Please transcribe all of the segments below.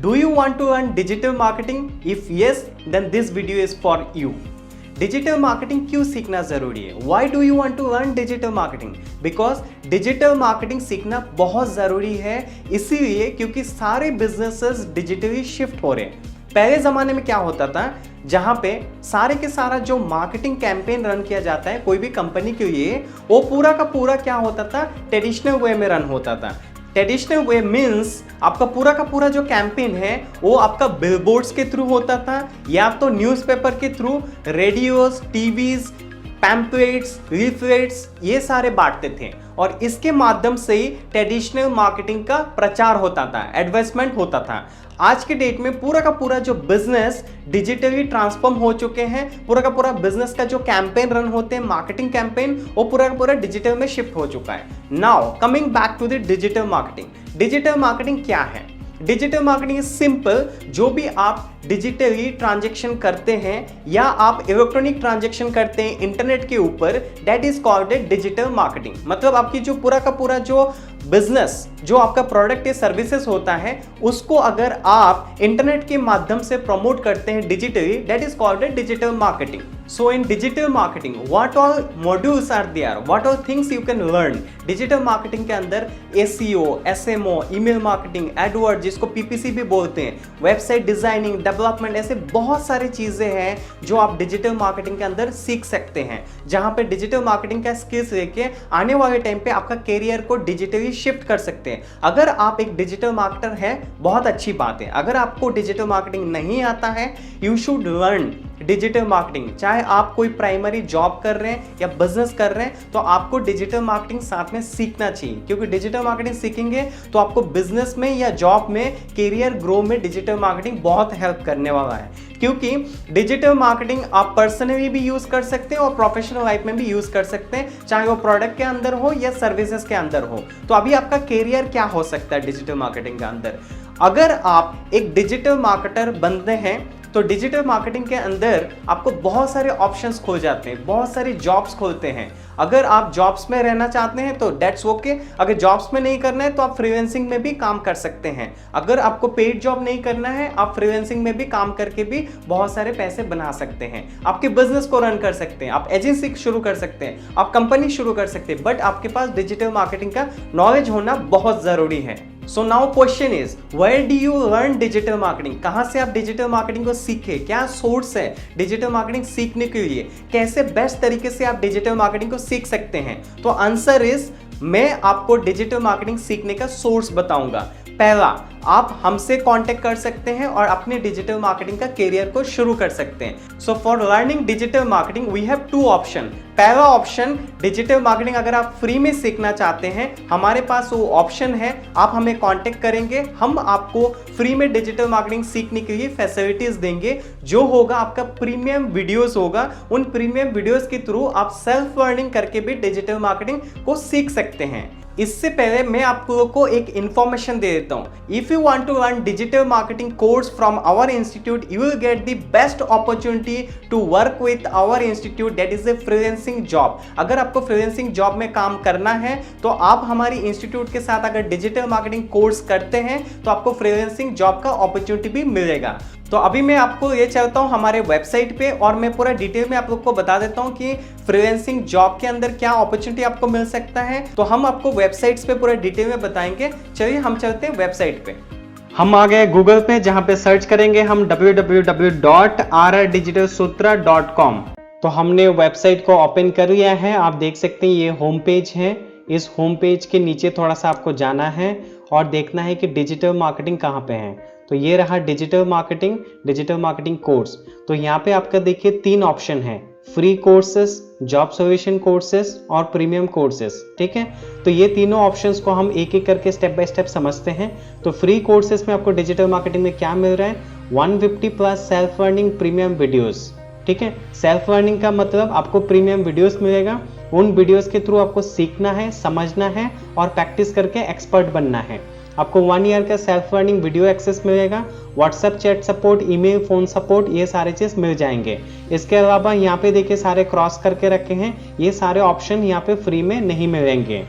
Do you want to learn digital marketing? If yes, then this video is for you. Digital marketing क्यों सीखना जरूरी है? Why do you want to learn digital marketing? Because digital marketing सीखना बहुत जरूरी है इसीलिए क्योंकि सारे बिजनेसेस डिजिटली शिफ्ट हो रहे हैं। पहले जमाने में क्या होता था, जहां पे सारे के सारा जो मार्केटिंग कैंपेन रन किया जाता है कोई भी कंपनी के लिए, वो पूरा का पूरा क्या होता था, ट्रेडिशनल वे में रन होता था। ट्रेडिशनल वे मीन्स आपका पूरा का पूरा जो कैंपेन है वो आपका बिलबोर्ड्स के थ्रू होता था या तो न्यूज़पेपर के through, radios, TVs, pamphlets, leaflets ये सारे बांटते थे और इसके माध्यम से ही ट्रेडिशनल मार्केटिंग का प्रचार होता था, एडवर्टाइजमेंट होता था। आज के डेट में पूरा का पूरा जो बिजनेस डिजिटली ट्रांसफॉर्म हो चुके हैं, पूरा का पूरा बिजनेस का जो कैंपेन रन होते हैं, मार्केटिंग कैंपेन, वो पूरा का पूरा डिजिटल में शिफ्ट हो चुका है। Now coming back to the digital marketing. Digital marketing क्या है? डिजिटल मार्केटिंग इज सिंपल, जो भी आप डिजिटली ट्रांजैक्शन करते हैं या आप इलेक्ट्रॉनिक ट्रांजैक्शन करते हैं इंटरनेट के ऊपर, that is called a digital marketing. मतलब आपकी जो पूरा का पूरा जो बिजनेस, जो आपका प्रोडक्ट या सर्विसेज होता है, उसको अगर आप इंटरनेट के माध्यम से प्रमोट करते हैं digitally, that is called a digital marketing. So in digital marketing what all modules are there, what all things you can learn. Digital marketing के अंदर SEO, SMO, email marketing, AdWords जिसको PPC भी बोलते हैं, website designing, development, ऐसे बहुत सारी चीजें हैं जो आप डिजिटल मार्केटिंग के अंदर सीख सकते हैं, जहां पे डिजिटल मार्केटिंग का स्किल्स लेके आने वाले टाइम पे आपका कैरियर को डिजिटली शिफ्ट कर सकते हैं। अगर आप एक डिजिटल मार्केटर हैं, बहुत अच्छी बात है। अगर आपको डिजिटल मार्केटिंग नहीं आता है, you should learn digital marketing. चाहे आप कोई प्राइमरी जॉब कर रहे हैं या बिजनेस कर रहे हैं, तो आपको डिजिटल मार्केटिंग साथ में सीखना चाहिए, क्योंकि डिजिटल मार्केटिंग सीखेंगे तो आपको बिजनेस में या जॉब में, कैरियर ग्रो में डिजिटल मार्केटिंग बहुत हेल्प करने वाला है। क्योंकि डिजिटल मार्केटिंग आप पर्सनली भी यूज कर सकते हैं और प्रोफेशनल लाइफ में भी यूज कर सकते हैं, चाहे वो प्रोडक्ट के अंदर हो या सर्विसेज के अंदर हो। तो अभी आपका कैरियर क्या हो सकता है डिजिटल मार्केटिंग के अंदर? अगर आप एक डिजिटल मार्केटर बनते हैं तो डिजिटल मार्केटिंग के अंदर आपको बहुत सारे ऑप्शंस खुल जाते हैं, बहुत सारी जॉब्स खुलते हैं। अगर आप जॉब्स में रहना चाहते हैं तो दैट्स ओके। अगर जॉब्स में नहीं करना है तो आप फ्रीलांसिंग में भी काम कर सकते हैं। अगर आपको पेड जॉब नहीं करना है, आप फ्रीलांसिंग में भी काम करके भी बहुत सारे पैसे बना सकते हैं, आपके बिजनेस को रन कर सकते हैं, आप एजेंसी शुरू कर सकते हैं, आप कंपनी शुरू कर सकते हैं। बट आपके पास डिजिटल मार्केटिंग का नॉलेज होना बहुत जरूरी है। So now question is, where do you learn digital marketing? कहां से आप डिजिटल मार्केटिंग को सीखे? क्या सोर्स है डिजिटल मार्केटिंग सीखने के लिए? कैसे बेस्ट तरीके से आप डिजिटल मार्केटिंग को सीख सकते हैं? तो आंसर इज, मैं आपको डिजिटल मार्केटिंग सीखने का सोर्स बताऊंगा। पहला, आप हमसे कांटेक्ट कर सकते हैं और अपने डिजिटल मार्केटिंग का कैरियर को शुरू कर सकते हैं। So for learning digital marketing we have two option. पहला ऑप्शन, डिजिटल मार्केटिंग अगर आप फ्री में सीखना चाहते हैं, हमारे पास वो ऑप्शन है। आप हमें कांटेक्ट करेंगे, हम आपको फ्री में डिजिटल मार्केटिंग सीखने के लिए फैसिलिटीज देंगे। जो होगा आपका प्रीमियम वीडियोस होगा, उन प्रीमियम वीडियोस के थ्रू आप सेल्फ लर्निंग करके भी डिजिटल मार्केटिंग को सीख सकते हैं। इससे पहले मैं आप लोगों को एक इंफॉर्मेशन दे देता हूं। If you want to learn digital marketing course from our institute, you will get the best opportunity to work with our institute, that is a freelancing job. अगर आपको फ्रीलांसिंग जॉब में काम करना है तो आप हमारी इंस्टीट्यूट के साथ अगर डिजिटल मार्केटिंग कोर्स करते हैं तो आपको फ्रीलांसिंग जॉब का अपॉर्चुनिटी भी मिलेगा। तो अभी मैं आपको ये चलता हूँ हमारे वेबसाइट पे और मैं पूरा डिटेल में आप लोग को बता देता हूँ कि फ्रीलांसिंग जॉब के अंदर क्या अपॉर्चुनिटी आपको मिल सकता है। तो हम आपको वेबसाइट्स पे पूरा डिटेल में बताएंगे। चलिए हम चलते हैं वेबसाइट पे। हम आ गए गूगल पे, जहाँ पे सर्च करेंगे हम www.rrdigitalsutra.com। तो हमने वेबसाइट को ओपन कर लिया है। आप देख सकते हैं ये होम पेज है। इस होम पेज के नीचे थोड़ा सा आपको जाना है और देखना है कि डिजिटल मार्केटिंग कहाँ पे है। तो ये रहा डिजिटल मार्केटिंग कोर्स। तो यहाँ पे आपका देखिए 3 ऑप्शन है, free courses, job solution courses और प्रीमियम कोर्सेस। ठीक है, तो ये तीनों ऑप्शंस को हम एक एक करके स्टेप बाय स्टेप समझते हैं। तो फ्री कोर्सेस में आपको डिजिटल मार्केटिंग में क्या मिल रहा है? 150 plus self learning premium videos. ठीक है, सेल्फ लर्निंग का मतलब आपको प्रीमियम वीडियोस मिलेगा। उन वीडियोस के थ्रू आपको सीखना है, समझना है और प्रैक्टिस करके एक्सपर्ट बनना है। आपको 1 ईयर का सेल्फ लर्निंग वीडियो एक्सेस मिलेगा, WhatsApp chat support, email, phone support, ये सारे चीज मिल जाएंगे। इसके अलावा यहाँ पे देखिए सारे क्रॉस करके रखे हैं, ये सारे ऑप्शन यहाँ पे फ्री में नहीं मिलेंगे।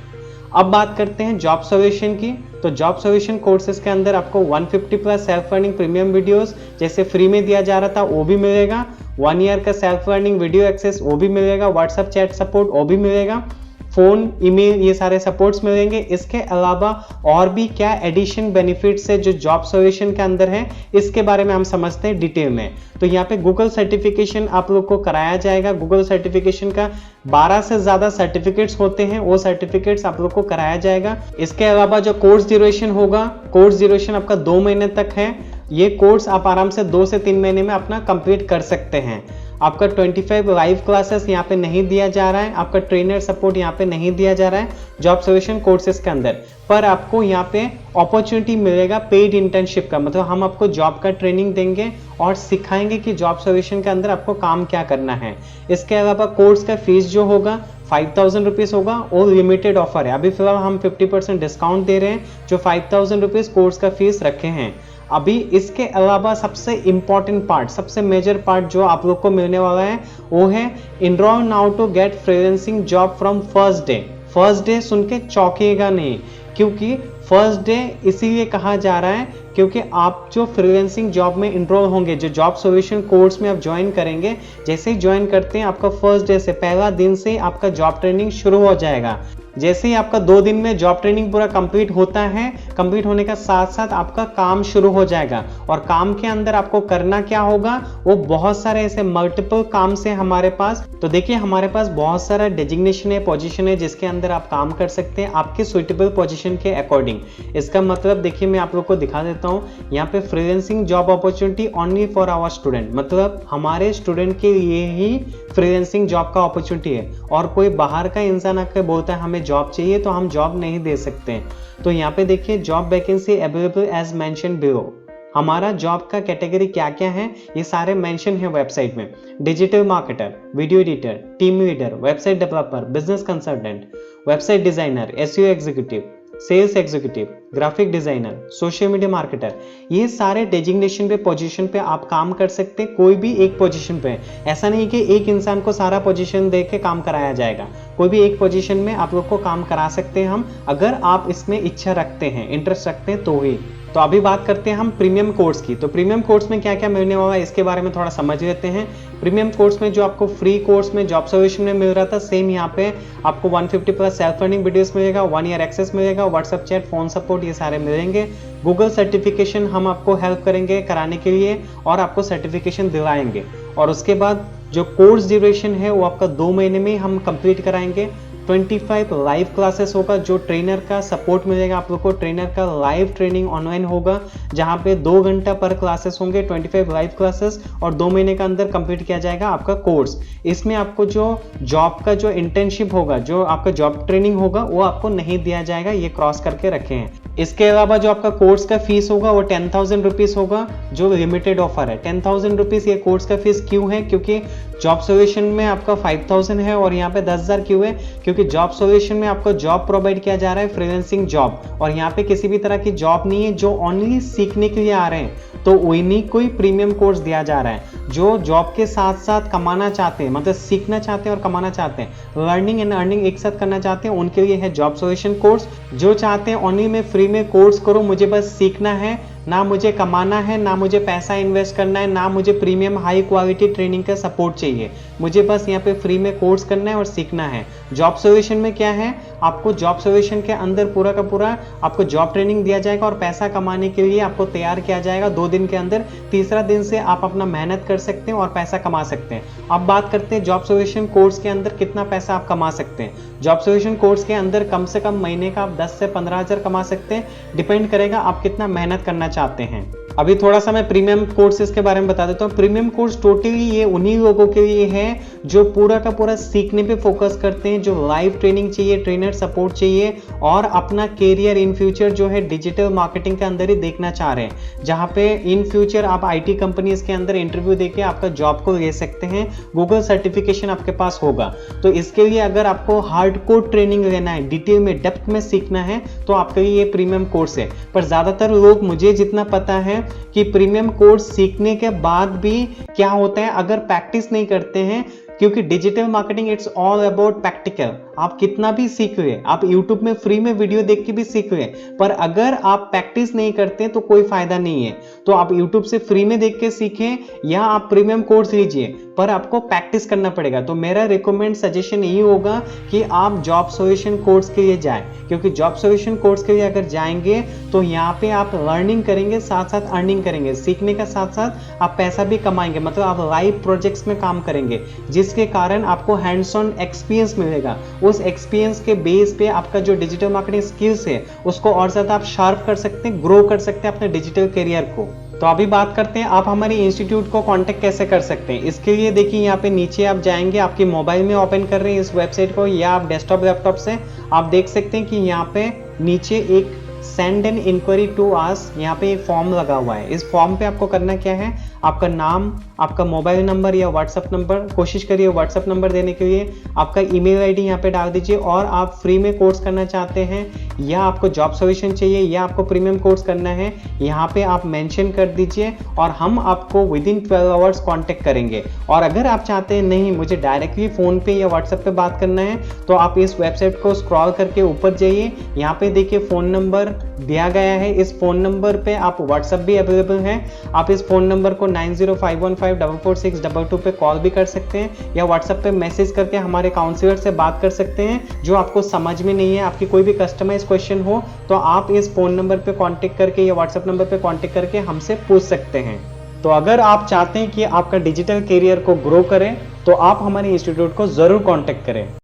अब बात करते हैं जॉब सॉल्यूशन की। तो जॉब सॉल्यूशन कोर्सेज के अंदर आपको 150 plus self earning premium videos जैसे फ्री में दिया जा रहा था वो भी मिलेगा, 1 ईयर का सेल्फ अर्निंग वीडियो एक्सेस वो भी मिलेगा, व्हाट्सएप चैट सपोर्ट वो भी मिलेगा, फोन ईमेल ये सारे सपोर्ट्स मिलेंगे। इसके अलावा और भी क्या एडिशन बेनिफिट्स है जो जॉब सॉल्यूशन के अंदर है, इसके बारे में हम समझते हैं डिटेल में। तो यहाँ पे गूगल सर्टिफिकेशन आप लोग को कराया जाएगा। गूगल सर्टिफिकेशन का 12 से ज्यादा सर्टिफिकेट्स होते हैं, वो सर्टिफिकेट्स आप लोग को कराया जाएगा। इसके अलावा जो कोर्स ड्यूरेशन होगा, कोर्स ड्यूरेशन आपका 2 महीने तक है। ये कोर्स आप आराम से 2 से 3 महीने में अपना कंप्लीट कर सकते हैं। आपका 25 लाइव क्लासेस यहाँ पे नहीं दिया जा रहा है, आपका ट्रेनर सपोर्ट यहाँ पे नहीं दिया जा रहा है जॉब सॉल्यूशन कोर्सेज के अंदर, पर आपको यहाँ पे अपॉर्चुनिटी मिलेगा पेड इंटर्नशिप का। मतलब हम आपको जॉब का ट्रेनिंग देंगे और सिखाएंगे कि जॉब सॉल्यूशन के अंदर आपको काम क्या करना है। इसके अलावा कोर्स का फीस जो होगा 5000 रुपीज़ होगा और लिमिटेड ऑफर है। अभी फिलहाल हम 50% डिस्काउंट दे रहे हैं जो 5000 रुपीज़ कोर्स का फीस रखे हैं अभी। इसके अलावा सबसे इंपॉर्टेंट पार्ट, सबसे मेजर पार्ट जो आप लोग को मिलने वाला है वो है enrol now to get freelancing job from first day. First day सुन के चौंकिएगा नहीं, क्योंकि फर्स्ट डे इसीलिए कहा जा रहा है क्योंकि आप जो फ्रीलांसिंग जॉब में इनरोल होंगे, जो जॉब सॉल्यूशन कोर्स में आप ज्वाइन करेंगे, जैसे ही ज्वाइन करते हैं आपका फर्स्ट डे से पहला दिन से आपका जॉब ट्रेनिंग शुरू हो जाएगा। जैसे ही आपका 2 दिन में जॉब ट्रेनिंग पूरा कंप्लीट होता है, कंप्लीट होने का साथ साथ आपका काम शुरू हो जाएगा। और काम के अंदर आपको करना क्या होगा, वो बहुत सारे ऐसे मल्टीपल काम से हमारे पास। तो देखिए हमारे पास बहुत सारा डेजिग्नेशन है, पोजीशन है जिसके अंदर आप काम कर सकते हैं आपके सुइटेबल पोजीशन के अकॉर्डिंग। इसका मतलब देखिए मैं आप लोग को दिखा देता हूँ, यहाँ पे freelancing job opportunity only for our student, मतलब हमारे स्टूडेंट के लिए ही फ्रीलांसिंग जॉब का अपॉर्चुनिटी है। और कोई बाहर का इंसान आकर बोलता है हमें जॉब चाहिए तो हम जॉब नहीं दे सकते हैं। तो यहाँ पे देखिए job vacancy available as mention below. हमारा जॉब का कैटेगरी क्या क्या है ये सारे मेंशन है वेबसाइट में। Digital marketer, video editor, team leader, website developer, business consultant, website designer, SEO executive, sales executive, graphic designer, social media marketer, ये सारे डेजिग्नेशन पे पोजीशन पे आप काम कर सकते हैं। कोई भी एक पोजीशन पे, ऐसा नहीं कि एक इंसान को सारा पोजीशन दे के काम कराया जाएगा। कोई भी एक पोजीशन में आप लोग को काम करा सकते हैं हम, अगर आप इसमें इच्छा रखते हैं, इंटरेस्ट रखते हैं तो ही। तो अभी बात करते हैं हम प्रीमियम कोर्स की। तो प्रीमियम कोर्स में क्या क्या मिलने वाला है इसके बारे में थोड़ा समझ लेते हैं। प्रीमियम कोर्स में जो आपको फ्री कोर्स में जॉब सॉल्यूशन में मिल रहा था, सेम यहाँ पे आपको 150 प्लस सेल्फ अर्निंग वीडियोस मिलेगा, 1 ईयर एक्सेस मिलेगा, व्हाट्सएप चैट, फोन सपोर्ट, ये सारे मिलेंगे। गूगल सर्टिफिकेशन हम आपको हेल्प करेंगे कराने के लिए और आपको सर्टिफिकेशन दिलाएंगे। और उसके बाद जो कोर्स ड्यूरेशन है वो आपका 2 महीने में हम कंप्लीट कराएंगे। 25 लाइव क्लासेस होगा जो ट्रेनर का सपोर्ट मिलेगा आप लोग को। ट्रेनर का लाइव ट्रेनिंग ऑनलाइन होगा जहां पे 2 घंटा पर क्लासेस होंगे, 25 लाइव क्लासेस, और 2 महीने का अंदर कंप्लीट किया जाएगा आपका कोर्स। इसमें आपको जो जॉब का जो इंटर्नशिप होगा, जो आपका जॉब ट्रेनिंग होगा, वो आपको नहीं दिया जाएगा, ये क्रॉस करके रखे हैं। इसके अलावा जो आपका कोर्स का फीस होगा वो 10,000 रुपीज़ होगा जो लिमिटेड ऑफर है। 10,000 रुपीज़ ये कोर्स का फीस क्यों है, क्योंकि जॉब सॉल्यूशन में आपका 5,000 है और यहाँ पे 10,000 क्यों है, क्योंकि जॉब सॉल्यूशन में आपको जॉब प्रोवाइड किया जा रहा है, फ्रीलांसिंग जॉब, और यहाँ पे किसी भी तरह की जॉब नहीं है। जो ओनली सीखने के लिए आ रहे हैं तो उन्हीं को ही प्रीमियम कोर्स दिया जा रहा है। जो जॉब के साथ साथ कमाना चाहते हैं, मतलब सीखना चाहते हैं और कमाना चाहते हैं, लर्निंग एंड अर्निंग एक साथ करना चाहते हैं, उनके लिए है जॉब सॉल्यूशन कोर्स। जो चाहते हैं ओनली मैं फ्री में कोर्स करो, मुझे बस सीखना है, ना मुझे कमाना है, ना मुझे पैसा इन्वेस्ट करना है, ना मुझे प्रीमियम हाई क्वालिटी ट्रेनिंग का सपोर्ट चाहिए, मुझे बस यहाँ पे फ्री में कोर्स करना है और सीखना है। जॉब सॉल्यूशन में क्या है, आपको जॉब सॉल्यूशन के अंदर पूरा का पूरा आपको जॉब ट्रेनिंग दिया जाएगा और पैसा कमाने के लिए आपको तैयार किया जाएगा 2 दिन के अंदर। तीसरा दिन से आप अपना मेहनत कर सकते हैं और पैसा कमा सकते हैं। अब बात करते हैं जॉब सॉल्यूशन कोर्स के अंदर कितना पैसा आप कमा सकते हैं। जॉब सॉल्यूशन कोर्स के अंदर कम से कम महीने का आप 10 से 15,000 कमा सकते हैं, डिपेंड करेगा आप कितना मेहनत करना चाहते हैं। अभी थोड़ा सा मैं प्रीमियम कोर्सेज के बारे में बता देता हूँ। प्रीमियम कोर्स टोटली ये उन्हीं लोगों के लिए है जो पूरा का पूरा सीखने पे फोकस करते हैं, जो लाइव ट्रेनिंग चाहिए, ट्रेनर सपोर्ट चाहिए और अपना कैरियर इन फ्यूचर जो है डिजिटल मार्केटिंग के अंदर ही देखना चाह रहे हैं, जहाँ पे इन फ्यूचर आप IT कंपनीज के अंदर इंटरव्यू देके आपका जॉब को ले सकते हैं। गूगल सर्टिफिकेशन आपके पास होगा। तो इसके लिए अगर आपको हार्डकोर ट्रेनिंग लेना है, डिटेल में डेप्थ में सीखना है, तो आपके लिए ये प्रीमियम कोर्स है। पर ज्यादातर लोग, मुझे जितना पता है कि प्रीमियम कोर्स सीखने के बाद भी क्या होता है, अगर प्रैक्टिस नहीं करते हैं क्योंकि digital marketing it's all about practical. आप कितना भी सीख रहे, आप यूट्यूब में फ्री में वीडियो देख के भी सीख रहे, पर अगर आप प्रैक्टिस नहीं करते तो कोई फायदा नहीं है। तो आप यूट्यूब से फ्री में देख के सीखें या आप प्रीमियम कोर्स लीजिए, पर आपको प्रैक्टिस करना पड़ेगा। तो मेरा रिकमेंड सजेशन यही होगा कि आप जॉब सॉल्यूशन कोर्स के लिए जाएं, क्योंकि जॉब सॉल्यूशन कोर्स के लिए अगर जाएंगे तो यहाँ पे आप लर्निंग करेंगे, साथ साथ अर्निंग करेंगे, सीखने के साथ साथ आप पैसा भी कमाएंगे, मतलब आप लाइव प्रोजेक्ट्स में काम करेंगे, जिसके कारण आपको हैंड्स ऑन एक्सपीरियंस मिलेगा। उस एक्सपीरियंस के बेस पे आपका जो डिजिटल मार्केटिंग स्किल्स है उसको और ज्यादा आप शार्प कर सकते हैं, ग्रो कर सकते हैं अपने डिजिटल करियर को। तो अभी बात करते हैं आप हमारे इंस्टीट्यूट को कांटेक्ट कैसे कर सकते हैं। इसके लिए देखिए यहाँ पे नीचे आप जाएंगे, आपके मोबाइल में ओपन कर रहे हैं इस वेबसाइट को, या आप डेस्कटॉप लैपटॉप से आप देख सकते हैं कि यहाँ पे नीचे एक सेंड एन इंक्वायरी टू आस, यहाँ पे एक फॉर्म लगा हुआ है। इस फॉर्म पे आपको करना क्या है, आपका नाम, आपका मोबाइल नंबर या व्हाट्सएप नंबर, कोशिश करिए व्हाट्सएप नंबर देने के लिए, आपका ईमेल आईडी यहाँ पे डाल दीजिए, और आप फ्री में कोर्स करना चाहते हैं या आपको जॉब सॉल्यूशन चाहिए या आपको प्रीमियम कोर्स करना है, यहाँ पे आप मेंशन कर दीजिए और हम आपको विद इन 12 आवर्स कांटेक्ट करेंगे। और अगर आप चाहते हैं नहीं मुझे डायरेक्टली फ़ोन पे या व्हाट्सएप पे बात करना है, तो आप इस वेबसाइट को स्क्रॉल करके ऊपर जाइए, यहाँ पे देखिए फ़ोन नंबर दिया गया है। इस फ़ोन नंबर पे आप व्हाट्सएप भी अवेलेबल है, आप इस फ़ोन नंबर को 9051544622 पे कॉल भी कर सकते हैं या व्हाट्सएप पे मैसेज करके हमारे काउंसलर से बात कर सकते हैं। जो आपको समझ में नहीं है, आपकी कोई भी कस्टमाइज क्वेश्चन हो, तो आप इस फ़ोन नंबर पे कांटेक्ट करके या व्हाट्सएप नंबर पे कांटेक्ट करके हमसे पूछ सकते हैं। तो अगर आप चाहते हैं कि आपका डिजिटल करियर को ग्रो करें तो आप हमारे इंस्टीट्यूट को ज़रूर कांटेक्ट करें।